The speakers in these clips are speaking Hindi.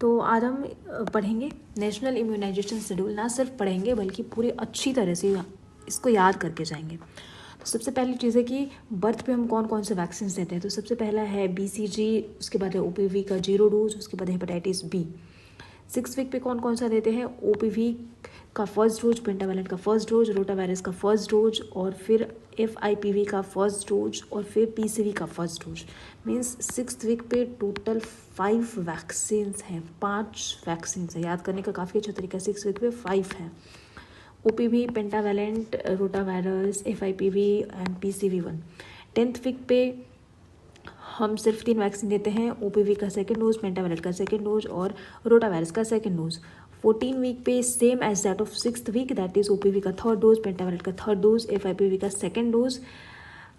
तो आज हम पढ़ेंगे नेशनल इम्यूनाइजेशन शेड्यूल। ना सिर्फ पढ़ेंगे बल्कि पूरी अच्छी तरह से इसको याद करके जाएंगे। तो सबसे पहली चीज़ है कि बर्थ पे हम कौन कौन से वैक्सीन देते हैं। तो सबसे पहला है BCG, उसके बाद है OPV का 0 डोज, उसके बाद हेपेटाइटिस B। 6 वीक पे कौन कौन सा देते हैं, OPV का फर्स्ट डोज, पेंटावैलेंट का फर्स्ट डोज, रोटावायरस का फर्स्ट डोज, और फिर FIPV का फर्स्ट डोज, और फिर PCV का फर्स्ट डोज। मीन्स 6 वीक पे टोटल 5 वैक्सीन्स हैं, 5 वैक्सीन्स हैं। याद करने का काफ़ी अच्छा तरीका, 6 वीक पे 5 है। OPV, pentavalent, rotavirus, FIPV and PCV1। 10th week पे हम सिर्फ 3 वैक्सीन देते हैं, OPV का सेकेंड डोज, पेंटावैलेंट का सेकेंड डोज और रोटावायरस का सेकेंड डोज। 14 वीक पे same age that of 6th week, that is OPV का थर्ड डोज, पेंटावैलेंट का थर्ड डोज, FIPV का सेकेंड डोज,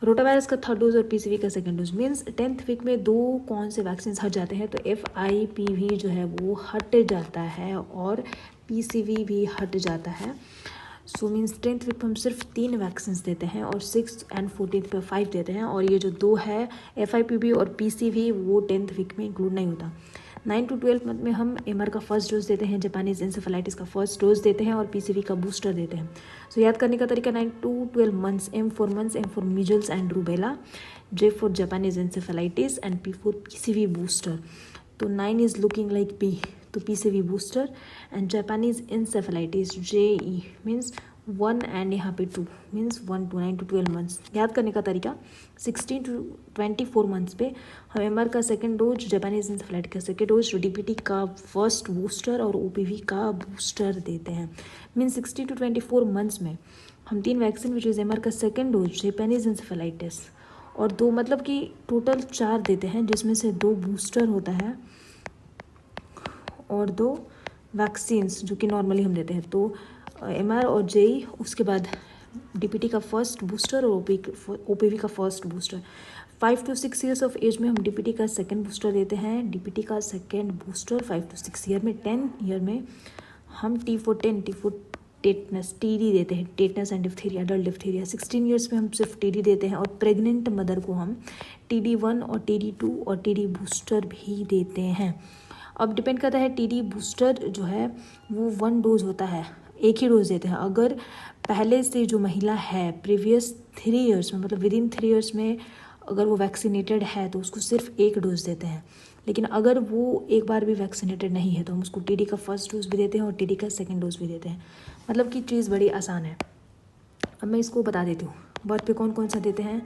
रोटावायरस का थर्ड डोज और PCV का second dose. Means 10th week में 2 कौन से वैक्सीन हट जाते हैं, तो FIPV जो है वो हट जाता है और PCV भी हट जाता है। सो मीन्स 10th वीक पर हम सिर्फ 3 वैक्सीन देते हैं और 6th एंड 14th पे 5 देते हैं। और ये जो 2 है FIPV और PCV वो 10th वीक में इंक्लूड नहीं होता। 9 to 12 मंथ में हम MR का फर्स्ट डोज देते हैं, जापानीज इंसेफेलाइटिस का फर्स्ट डोज देते हैं और PCV का बूस्टर देते हैं। सो याद करने का तरीका 9 to 12 months, M for measles and rubella, J for Japanese encephalitis and P for PCV booster. तो 9 इज लुकिंग लाइक P, तो PCV booster and Japanese encephalitis JE means 1 and यहाँ पे 2 मीन्स 1 to 9 to 12 मंथ्स। याद करने का तरीका 16 to 24 मंथ्स पे हम MR का सेकेंड डोज, जापानीज इंसेफेलाइटिस का सेकेंड डोज, DPT का फर्स्ट बूस्टर और OPV का बूस्टर देते हैं। मीन्स 16 to 24 मंथ्स में हम 3 वैक्सीन विच इज़ MR का सेकेंड डोज, जापानीज इंसेफेलाइटिस और 2 मतलब कि टोटल 4 देते हैं, जिसमें से 2 बूस्टर होता है और 2 वैक्सीन्स जो कि नॉर्मली हम देते हैं। तो MR और JE, उसके बाद DPT का फर्स्ट बूस्टर और OPV का first booster. 5 to 6 years of age में हम DPT का सेकेंड बूस्टर देते हैं, DPT का सेकेंड बूस्टर 5 to 6 ईयर में। 10 ईयर में हम T for टेटनस TD देते हैं, tetanus and diphtheria, adult diphtheria. 16 years में हम सिर्फ TD देते हैं और प्रेग्नेंट मदर को हम TD1 और TD2 और TD बूस्टर भी देते हैं। अब डिपेंड करता है, TD बूस्टर जो है वो 1 डोज होता है, एक ही डोज देते हैं। अगर पहले से जो महिला है प्रीवियस 3 ईयर्स में, मतलब विदिन 3 ईयर्स में अगर वो वैक्सीनेटेड है तो उसको सिर्फ 1 डोज देते हैं। लेकिन अगर वो एक बार भी वैक्सीनेटेड नहीं है तो हम उसको TD का फर्स्ट डोज भी देते हैं और TD का सेकेंड डोज भी देते हैं। मतलब कि चीज़ बड़ी आसान है। अब मैं इसको बता देती हूँ, बर्थ पे कौन कौन सा देते हैं।